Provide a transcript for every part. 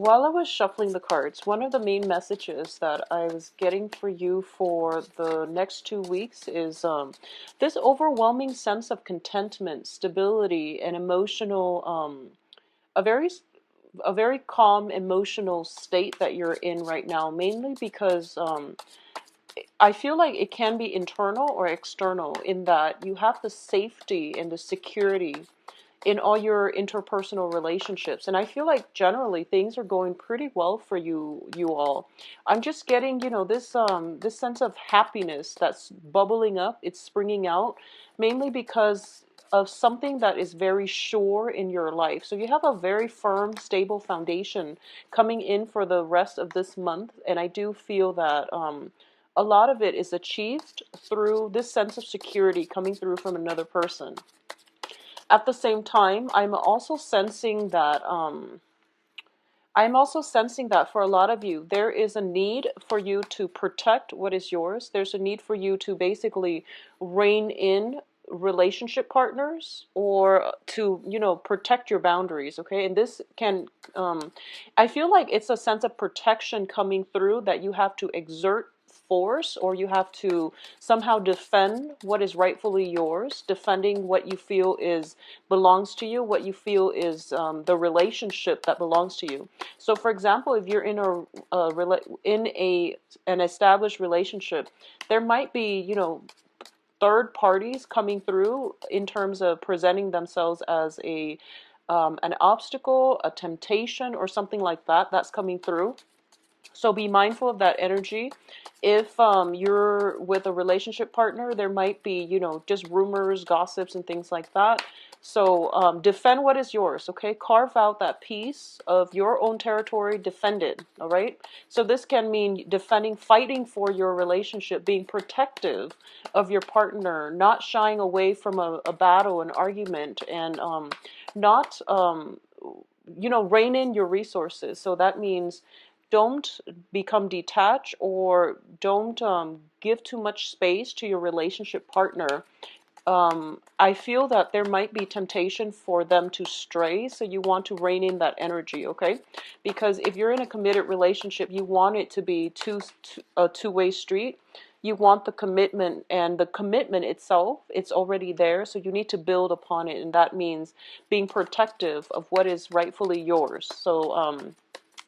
while I was shuffling the cards, one of the main messages that I was getting for you for the next 2 weeks is this overwhelming sense of contentment, stability, and emotional, a very a very calm emotional state that you're in right now, mainly because I feel like it can be internal or external in that you have the safety and the security in all your interpersonal relationships, and I feel like generally things are going pretty well for you all. I'm just getting, this sense of happiness that's bubbling up, it's springing out, mainly because of something that is very sure in your life. So you have a very firm, stable foundation coming in for the rest of this month, and I do feel that a lot of it is achieved through this sense of security coming through from another person. At the same time, I'm also sensing that for a lot of you, there is a need for you to protect what is yours. There's a need for you to basically rein in relationship partners, or to, protect your boundaries, okay? And this can, I feel like it's a sense of protection coming through that you have to exert force, or you have to somehow defend what is rightfully yours, defending what you feel is belongs to you, what you feel is the relationship that belongs to you. So, for example, if you're in an established relationship, there might be, third parties coming through in terms of presenting themselves as an obstacle, a temptation, or something like that. That's coming through. So be mindful of that energy. If you're with a relationship partner, there might be, just rumors, gossips, and things like that. So defend what is yours, okay? Carve out that piece of your own territory, defend it, all right? So this can mean defending, fighting for your relationship, being protective of your partner, not shying away from a battle, an argument, and not, rein in your resources. So that means don't become detached, or don't give too much space to your relationship partner. I feel that there might be temptation for them to stray, so you want to rein in that energy, okay? Because if you're in a committed relationship, you want it to be a two-way street. You want the commitment, and the commitment itself, it's already there, so you need to build upon it, and that means being protective of what is rightfully yours. So,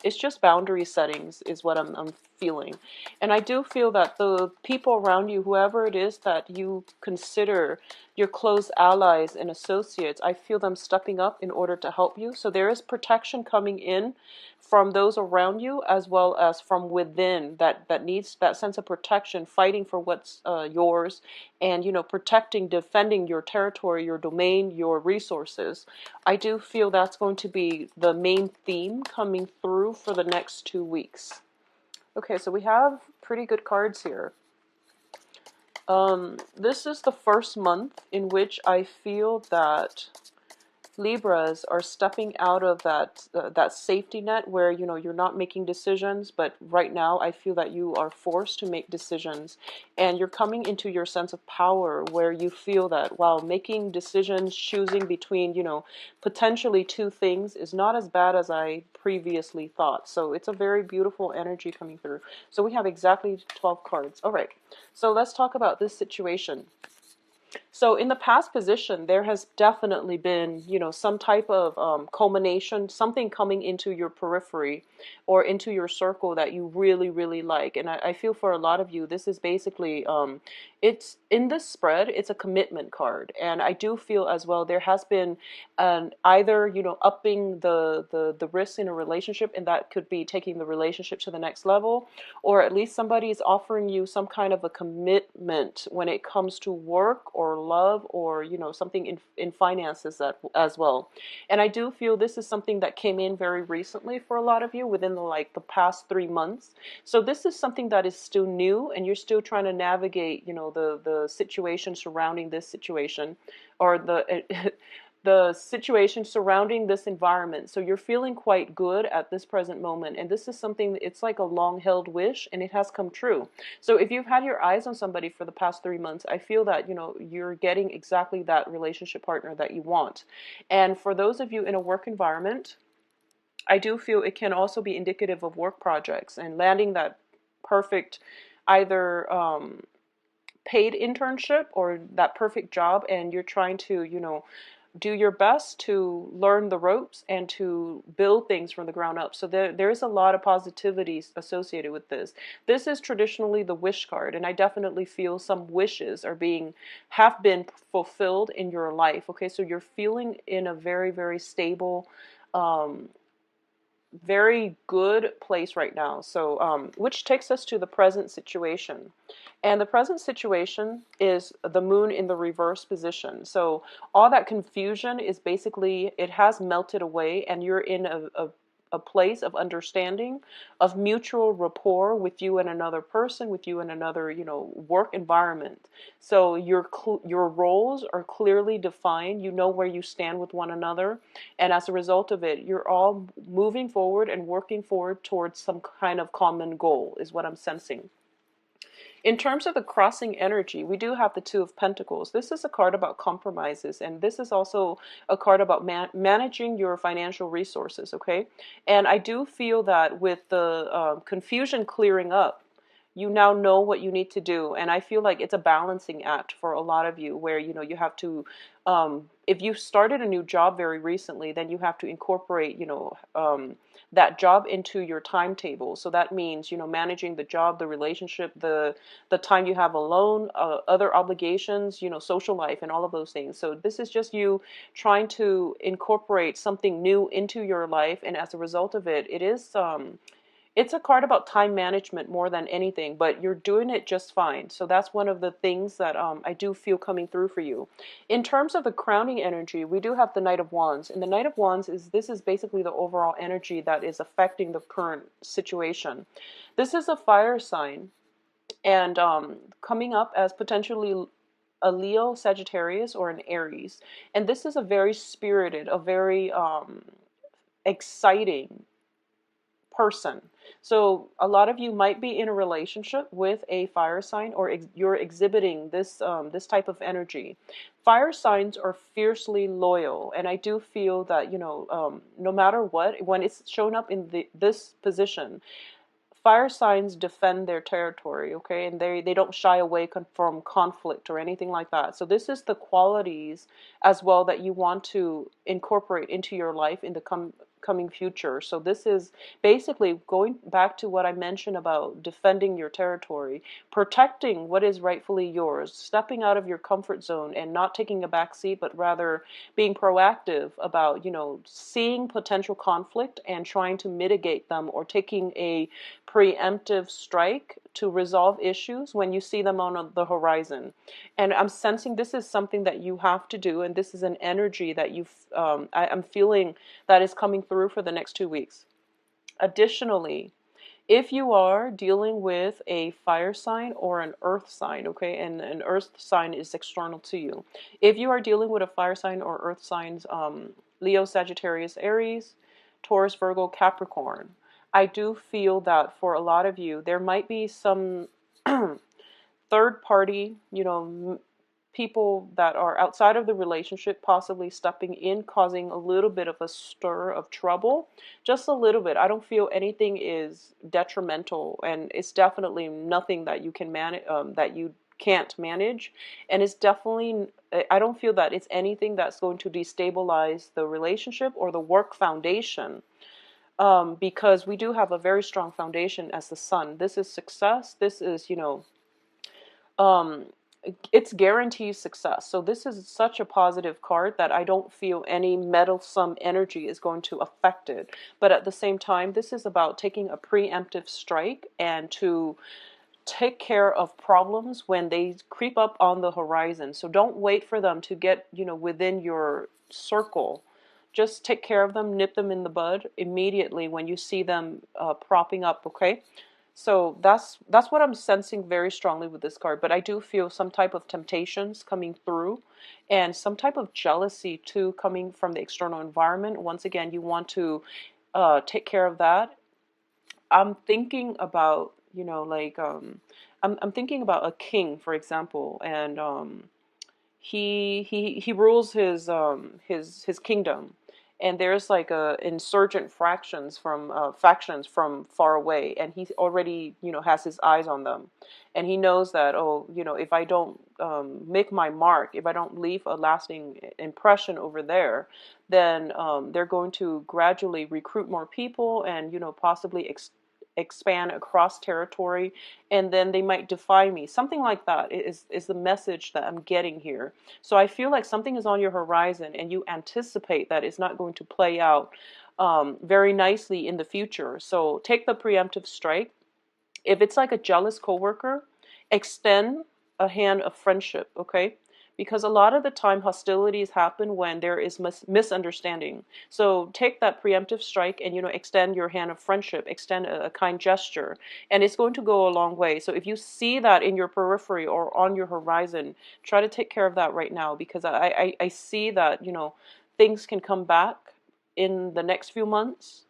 it's just boundary settings is what I'm feeling. And I do feel that the people around you, whoever it is that you consider your close allies and associates, I feel them stepping up in order to help you. So there is protection coming in from those around you, as well as from within, that needs that sense of protection, fighting for what's yours, and, protecting, defending your territory, your domain, your resources. I do feel that's going to be the main theme coming through for the next 2 weeks. Okay, so we have pretty good cards here. This is the first month in which I feel that Libras are stepping out of that safety net where, you're not making decisions, but right now I feel that you are forced to make decisions, and you're coming into your sense of power where you feel that, wow, making decisions, choosing between, potentially two things is not as bad as I previously thought. So it's a very beautiful energy coming through. So we have exactly 12 cards. All right, so let's talk about this situation. So in the past position, there has definitely been, some type of culmination, something coming into your periphery or into your circle that you really, really like. And I feel for a lot of you, this is basically, it's in this spread, it's a commitment card. And I do feel as well, there has been either, upping the risk in a relationship, and that could be taking the relationship to the next level, or at least somebody is offering you some kind of a commitment when it comes to work or love, or something in finances as well. And I do feel this is something that came in very recently for a lot of you, within the past 3 months. So this is something that is still new, and you're still trying to navigate the situation surrounding this situation, or the situation surrounding this environment. So you're feeling quite good at this present moment. And this is something, it's like a long held wish, and it has come true. So if you've had your eyes on somebody for the past 3 months, I feel that, you're getting exactly that relationship partner that you want. And for those of you in a work environment, I do feel it can also be indicative of work projects and landing that perfect either paid internship or that perfect job, and you're trying to, do your best to learn the ropes and to build things from the ground up. So there is a lot of positivity associated with this. This is traditionally the wish card, and I definitely feel some wishes have been fulfilled in your life. Okay, so you're feeling in a very, very stable, um, very good place right now. So, which takes us to the present situation. And the present situation is the moon in the reverse position. So all that confusion is basically, it has melted away, and you're in a place of understanding, of mutual rapport with you and another person, with you and another, work environment. So your roles are clearly defined. You know where you stand with one another. And as a result of it, you're all moving forward and working forward towards some kind of common goal, is what I'm sensing. In terms of the crossing energy, we do have the Two of Pentacles. This is a card about compromises, and this is also a card about managing your financial resources, okay? And I do feel that with the confusion clearing up, you now know what you need to do. And I feel like it's a balancing act for a lot of you where, you have to, if you started a new job very recently, then you have to incorporate, that job into your timetable. So that means, managing the job, the relationship, the time you have alone, other obligations, social life and all of those things. So this is just you trying to incorporate something new into your life. And as a result of it, it's a card about time management more than anything, but you're doing it just fine. So that's one of the things that I do feel coming through for you. In terms of the crowning energy, we do have the Knight of Wands. And the Knight of Wands is basically the overall energy that is affecting the current situation. This is a fire sign, and coming up as potentially a Leo, Sagittarius, or an Aries. And this is a very spirited, a very exciting person. So a lot of you might be in a relationship with a fire sign, or you're exhibiting this type of energy. Fire signs are fiercely loyal, and I do feel that no matter what, when it's shown up in this position, fire signs defend their territory, okay, and they don't shy away from conflict or anything like that. So this is the qualities as well that you want to incorporate into your life in the coming future. So this is basically going back to what I mentioned about defending your territory, protecting what is rightfully yours, stepping out of your comfort zone and not taking a back seat, but rather being proactive about, seeing potential conflict and trying to mitigate them, or taking a preemptive strike to resolve issues when you see them on the horizon. And I'm sensing this is something that you have to do, and this is an energy that I'm feeling that is coming through for the next 2 weeks. Additionally, if you are dealing with a fire sign or an earth sign, okay, and an earth sign is external to you. If you are dealing with a fire sign or earth signs, Leo, Sagittarius, Aries, Taurus, Virgo, Capricorn, I do feel that for a lot of you, there might be some third party, people that are outside of the relationship possibly stepping in, causing a little bit of a stir of trouble. Just a little bit. I don't feel anything is detrimental, and it's definitely nothing that you can manage, that you can't manage. And it's definitely, I don't feel that it's anything that's going to destabilize the relationship or the work foundation. Because we do have a very strong foundation as the sun. This is success. This is, um, it's guaranteed success. So this is such a positive card that I don't feel any meddlesome energy is going to affect it. But at the same time, this is about taking a preemptive strike and to take care of problems when they creep up on the horizon. So don't wait for them to get, within your circle. Just take care of them, nip them in the bud immediately when you see them propping up, okay? So that's what I'm sensing very strongly with this card. But I do feel some type of temptations coming through, and some type of jealousy too coming from the external environment. Once again, you want to take care of that. I'm thinking about, I'm thinking about a king, for example, and he rules his kingdom, and there's like a insurgent factions from far away, and he already, has his eyes on them, and he knows that, oh, if I don't make my mark, if I don't leave a lasting impression over there, then they're going to gradually recruit more people, and possibly expand across territory, and then they might defy me. Something like that is the message that I'm getting here. So I feel like something is on your horizon, and you anticipate that it's not going to play out very nicely in the future. So take the preemptive strike. If it's like a jealous coworker, extend a hand of friendship, okay? Because a lot of the time hostilities happen when there is misunderstanding. So take that preemptive strike and extend your hand of friendship, extend a kind gesture, and it's going to go a long way. So if you see that in your periphery or on your horizon, try to take care of that right now, because I see that things can come back in the next few months,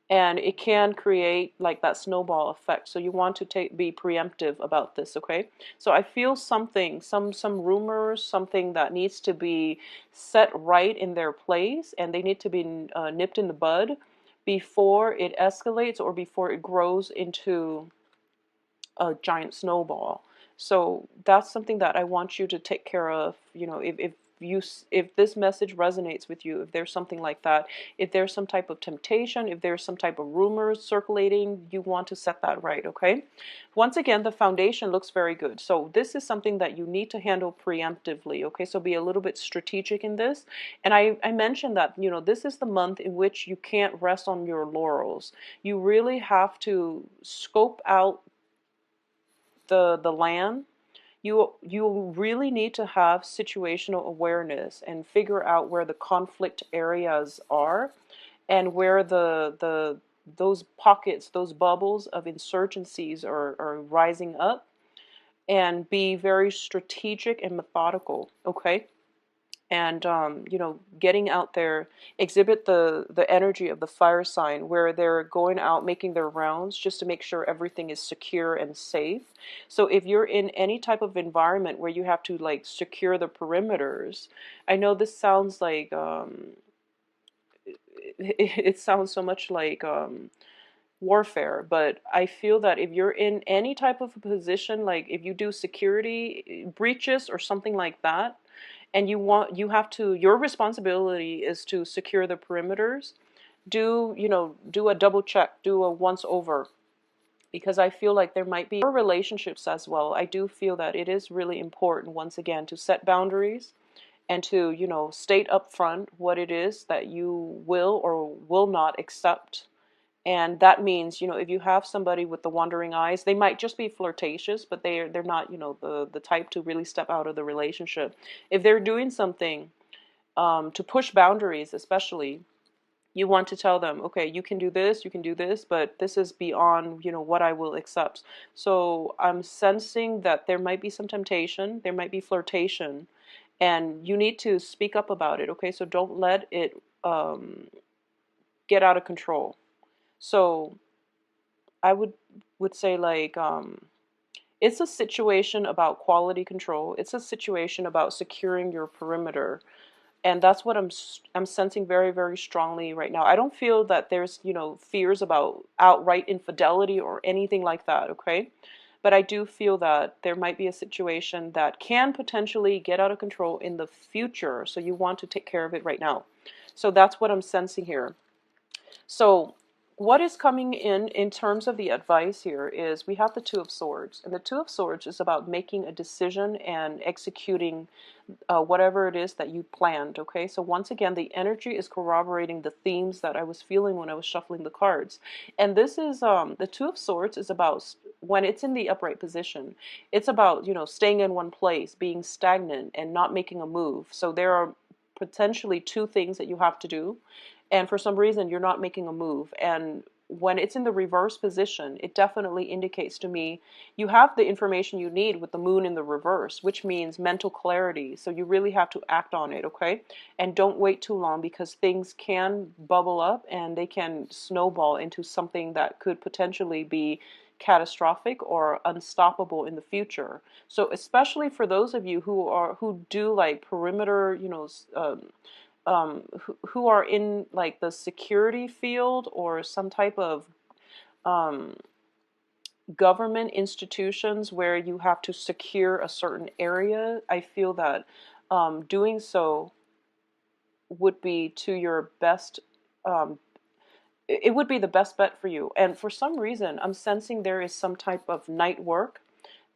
and it can create like that snowball effect. So you want to be preemptive about this, okay? So I feel something, some rumors, something that needs to be set right in their place, and they need to be nipped in the bud before it escalates or before it grows into a giant snowball. So that's something that I want you to take care of. If this message resonates with you, if there's something like that, if there's some type of temptation, if there's some type of rumors circulating, you want to set that right, okay? Once again, the foundation looks very good. So this is something that you need to handle preemptively, okay? So be a little bit strategic in this. And I mentioned that, this is the month in which you can't rest on your laurels. You really have to scope out the land. You really need to have situational awareness and figure out where the conflict areas are, and where the those pockets, those bubbles of insurgencies are rising up, and be very strategic and methodical, okay? And getting out there, exhibit the energy of the fire sign, where they're going out making their rounds just to make sure everything is secure and safe. So if you're in any type of environment where you have to like secure the perimeters, I know this sounds like it sounds so much like warfare, but I feel that if you're in any type of a position, like if you do security breaches or something like that, and your responsibility is to secure the perimeters, do a double check, do a once over, because I feel like there might be relationships as well. I do feel that it is really important, once again, to set boundaries, and to state up front what it is that you will or will not accept. And that means, if you have somebody with the wandering eyes, they might just be flirtatious, but they're not, the type to really step out of the relationship. If they're doing something to push boundaries, especially, you want to tell them, okay, you can do this, but this is beyond, what I will accept. So I'm sensing that there might be some temptation, there might be flirtation, and you need to speak up about it, okay? So don't let it get out of control. So I would say, like, it's a situation about quality control. It's a situation about securing your perimeter, and that's what I'm sensing very, very strongly right now. I don't feel that there's fears about outright infidelity or anything like that. Okay, but I do feel that there might be a situation that can potentially get out of control in the future. So you want to take care of it right now. So that's what I'm sensing here. So what is coming in terms of the advice here is we have the Two of Swords. And the Two of Swords is about making a decision and executing whatever it is that you planned, okay? So once again, the energy is corroborating the themes that I was feeling when I was shuffling the cards. And this is, the Two of Swords is about, when it's in the upright position, it's about, staying in one place, being stagnant and not making a move. So there are potentially two things that you have to do, and for some reason you're not making a move. And when it's in the reverse position, it definitely indicates to me you have the information you need with the moon in the reverse, which means mental clarity. So you really have to act on it, okay? And don't wait too long, because things can bubble up and they can snowball into something that could potentially be catastrophic or unstoppable in the future. So especially for those of you who do like perimeter, who are in like the security field or some type of um, government institutions where you have to secure a certain area, I feel that doing so would be to your best. Um, it would be the best bet for you. And for some reason, I'm sensing there is some type of night work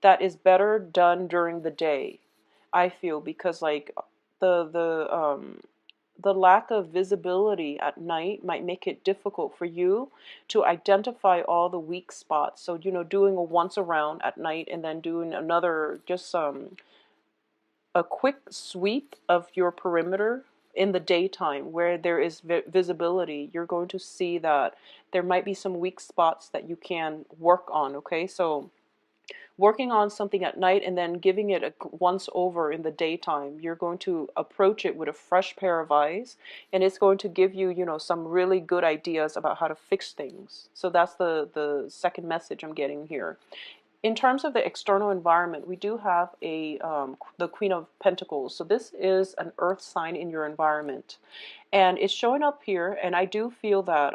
that is better done during the day. I feel because like the lack of visibility at night might make it difficult for you to identify all the weak spots. So, doing a once around at night and then doing another, just a quick sweep of your perimeter in the daytime where there is visibility, you're going to see that there might be some weak spots that you can work on, okay? So working on something at night and then giving it a once over in the daytime, you're going to approach it with a fresh pair of eyes, and it's going to give you, some really good ideas about how to fix things. So that's the second message I'm getting here. In terms of the external environment, we do have the Queen of Pentacles. So this is an earth sign in your environment. And it's showing up here, and I do feel that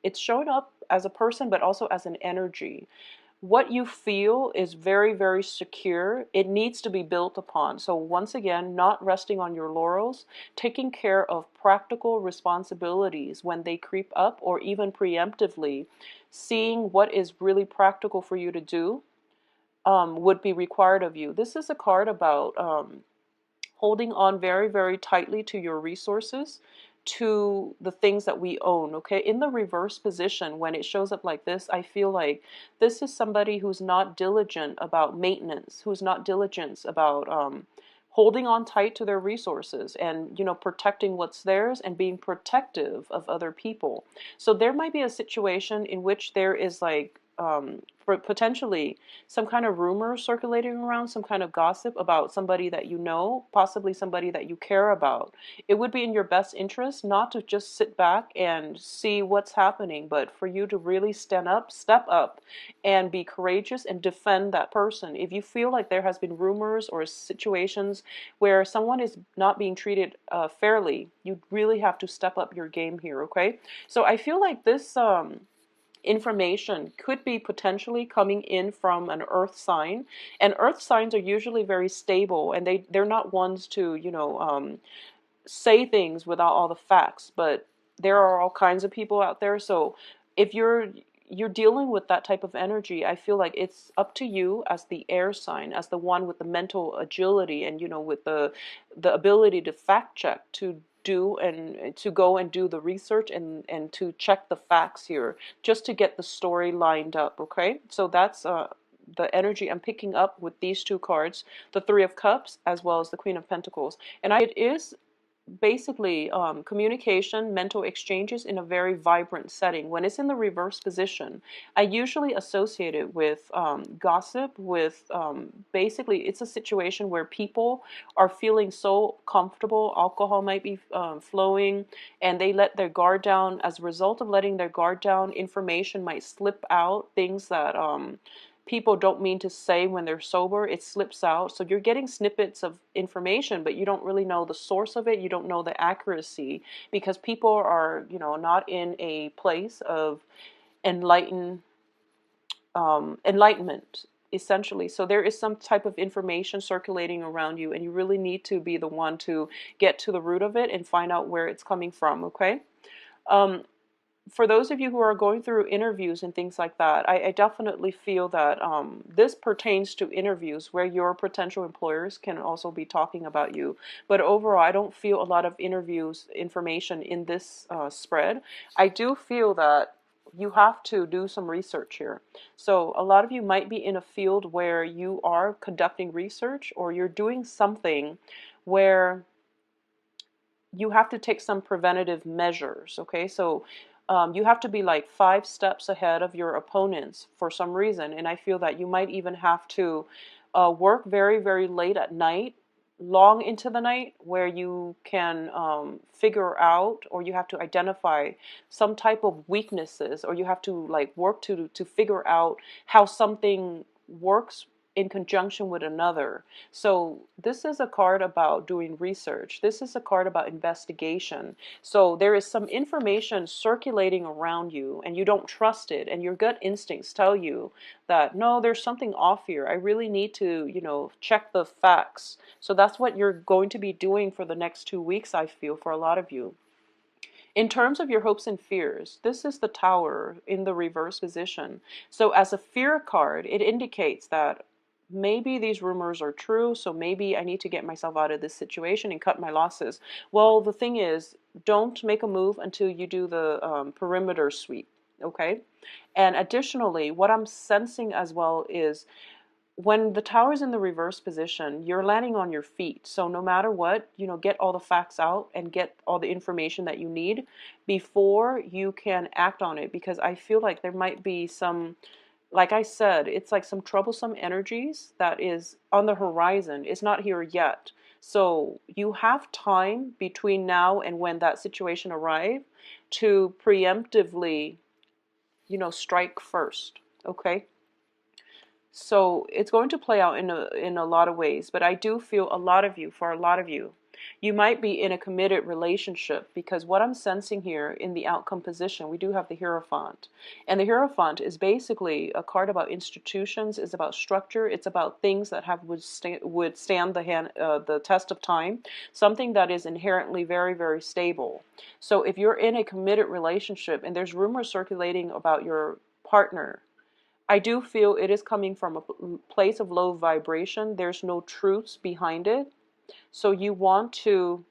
it's showing up as a person, but also as an energy. What you feel is very, very secure. It needs to be built upon. So once again, not resting on your laurels, taking care of practical responsibilities when they creep up, or even preemptively seeing what is really practical for you to do would be required of you. This is a card about holding on very, very tightly to your resources, to the things that we own, okay? In the reverse position, when it shows up like this, I feel like this is somebody who's not diligent about maintenance, who's not diligent about holding on tight to their resources and, protecting what's theirs and being protective of other people. So there might be a situation in which there is like potentially some kind of rumor circulating around, some kind of gossip about somebody that you know, possibly somebody that you care about. It would be in your best interest not to just sit back and see what's happening, but for you to really step up, and be courageous and defend that person. If you feel like there has been rumors or situations where someone is not being treated fairly, you really have to step up your game here, okay? So I feel like this information could be potentially coming in from an earth sign, and earth signs are usually very stable, and they're not ones to say things without all the facts, but there are all kinds of people out there. So if you're dealing with that type of energy, I feel like it's up to you as the air sign, as the one with the mental agility and with the ability to fact check, to do and to go and do the research and to check the facts here, just to get the story lined up, okay? So that's the energy I'm picking up with these two cards, the Three of Cups as well as the Queen of Pentacles. And it is basically communication, mental exchanges in a very vibrant setting. When it's in the reverse position, I usually associate it with gossip, with basically it's a situation where people are feeling so comfortable, alcohol might be flowing, and they let their guard down. As a result of letting their guard down, information might slip out, things that people don't mean to say when they're sober, it slips out. So you're getting snippets of information, but you don't really know the source of it. You don't know the accuracy, because people are, not in a place of enlightenment, essentially. So there is some type of information circulating around you, and you really need to be the one to get to the root of it and find out where it's coming from, okay? For those of you who are going through interviews and things like that, I definitely feel that this pertains to interviews where your potential employers can also be talking about you. But overall, I don't feel a lot of interviews information in this spread. I do feel that you have to do some research here. So a lot of you might be in a field where you are conducting research, or you're doing something where you have to take some preventative measures, okay? So you have to be like 5 steps ahead of your opponents for some reason, and I feel that you might even have to work very, very late at night, long into the night, where you can figure out, or you have to identify some type of weaknesses, or you have to like work to figure out how something works in conjunction with another. So this is a card about doing research. This is a card about investigation. So there is some information circulating around you and you don't trust it, and your gut instincts tell you that no, there's something off here. I really need to, check the facts. So that's what you're going to be doing for the next 2 weeks, I feel, for a lot of you. In terms of your hopes and fears, this is the Tower in the reverse position. So as a fear card, it indicates that maybe these rumors are true, so maybe I need to get myself out of this situation and cut my losses. Well, the thing is, don't make a move until you do the perimeter sweep, okay? And additionally, what I'm sensing as well is when the tower is in the reverse position, you're landing on your feet. So no matter what, get all the facts out and get all the information that you need before you can act on it. Because I feel like there might be some, like I said, it's like some troublesome energies that is on the horizon. It's not here yet. So you have time between now and when that situation arrives to preemptively, strike first. Okay? So it's going to play out in a lot of ways, but I do feel for a lot of you, you might be in a committed relationship, because what I'm sensing here in the outcome position, we do have the Hierophant. And the Hierophant is basically a card about institutions, it's about structure, it's about things that have would stand the test of time, something that is inherently very, very stable. So if you're in a committed relationship and there's rumors circulating about your partner, I do feel it is coming from a place of low vibration. There's no truths behind it. So you want to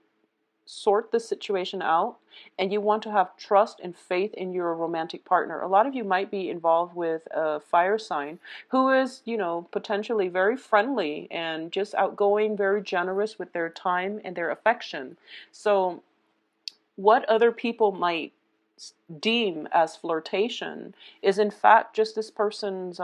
sort the situation out, and you want to have trust and faith in your romantic partner. A lot of you might be involved with a fire sign who is, potentially very friendly and just outgoing, very generous with their time and their affection. So what other people might deem as flirtation is in fact just this person's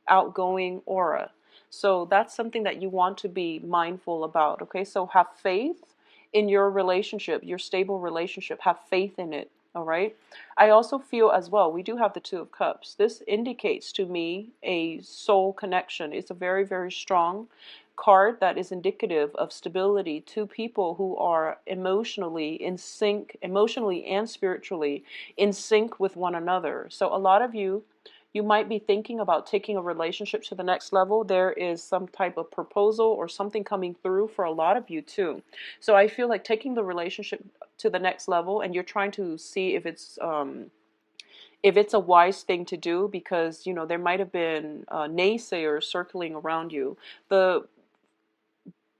outgoing aura. So that's something that you want to be mindful about. Okay, so have faith in your relationship, your stable relationship. Have faith in it. All right. I also feel as well, we do have the Two of Cups. This indicates to me a soul connection. It's a very, very strong card that is indicative of stability. Two people who are emotionally in sync, emotionally and spiritually in sync with one another. So a lot of you, you might be thinking about taking a relationship to the next level. There is some type of proposal or something coming through for a lot of you too. So I feel like taking the relationship to the next level, and you're trying to see if it's a wise thing to do, because there might have been naysayers circling around you.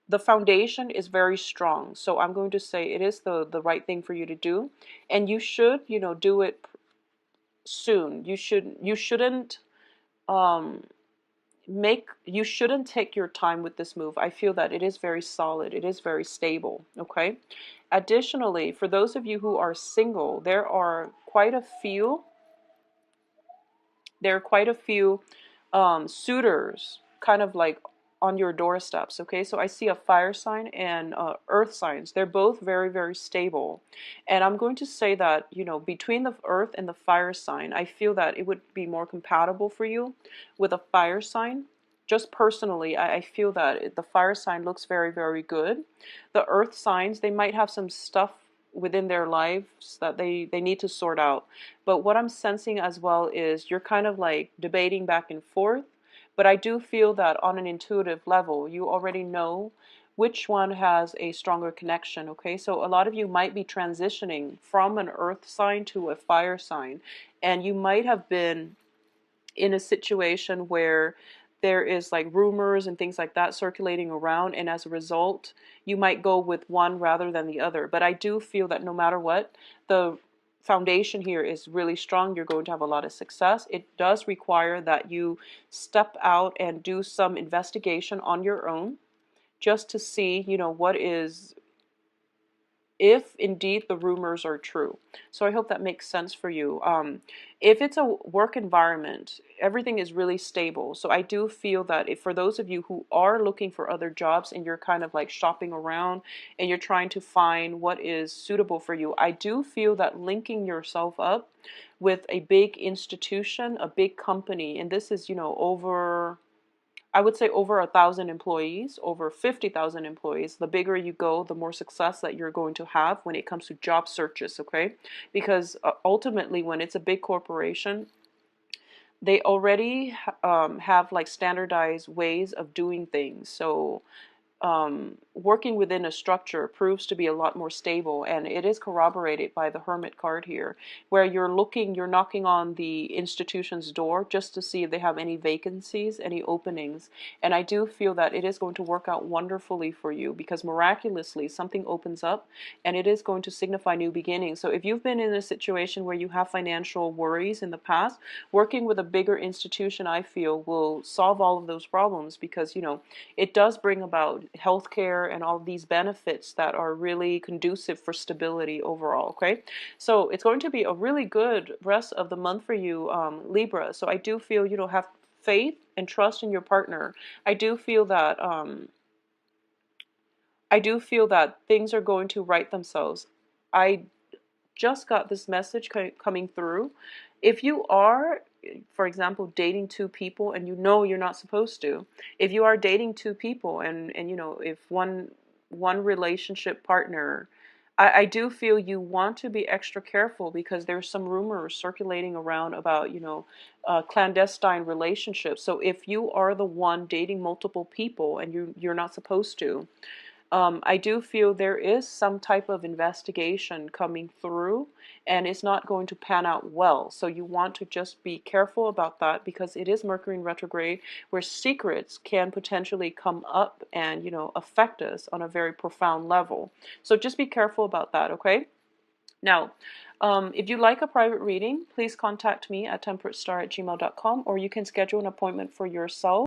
The foundation is very strong, so I'm going to say it is the right thing for you to do, and you should do it soon. You shouldn't you shouldn't take your time with this move. I feel that it is very solid, it is very stable. Okay, additionally, for those of you who are single, there are quite a few suitors kind of like on your doorsteps. Okay, so I see a fire sign and earth signs. They're both very, very stable, and I'm going to say that between the earth and the fire sign, I feel that it would be more compatible for you with a fire sign. Just personally, I feel that the fire sign looks very, very good. The earth signs, they might have some stuff within their lives that they need to sort out. But what I'm sensing as well is you're kind of like debating back and forth. But I do feel that on an intuitive level, you already know which one has a stronger connection. Okay, so a lot of you might be transitioning from an earth sign to a fire sign, and you might have been in a situation where there is like rumors and things like that circulating around, and as a result you might go with one rather than the other. But I do feel that no matter what, the foundation here is really strong. You're going to have a lot of success. It does require that you step out and do some investigation on your own, just to see what is, if indeed the rumors are true. So I hope that makes sense for you. If it's a work environment, everything is really stable. So I do feel that if for those of you who are looking for other jobs and you're kind of like shopping around and you're trying to find what is suitable for you, I do feel that linking yourself up with a big institution, a big company, and this is, over I would say over 1,000 employees, over 50,000 employees. The bigger you go, the more success that you're going to have when it comes to job searches, okay? Because ultimately, when it's a big corporation, they already have like standardized ways of doing things. So working within a structure proves to be a lot more stable, and it is corroborated by the Hermit card here, where you're knocking on the institution's door just to see if they have any vacancies, any openings. And I do feel that it is going to work out wonderfully for you, because miraculously something opens up and it is going to signify new beginnings. So if you've been in a situation where you have financial worries in the past, working with a bigger institution, I feel, will solve all of those problems, because it does bring about healthcare and all these benefits that are really conducive for stability overall. Okay, so it's going to be a really good rest of the month for you, Libra. So I do feel, have faith and trust in your partner. I do feel that things are going to right themselves. I just got this message coming through. If you are, for example, dating two people and you're not supposed to, if you are dating two people and if one relationship partner, I do feel you want to be extra careful, because there's some rumors circulating around about clandestine relationships. So if you are the one dating multiple people and you're not supposed to, I do feel there is some type of investigation coming through, and it's not going to pan out well. So you want to just be careful about that, because it is Mercury in retrograde, where secrets can potentially come up and, affect us on a very profound level. So just be careful about that, okay? Now, if you'd like a private reading, please contact me at temperatestar@gmail.com, or you can schedule an appointment for yourself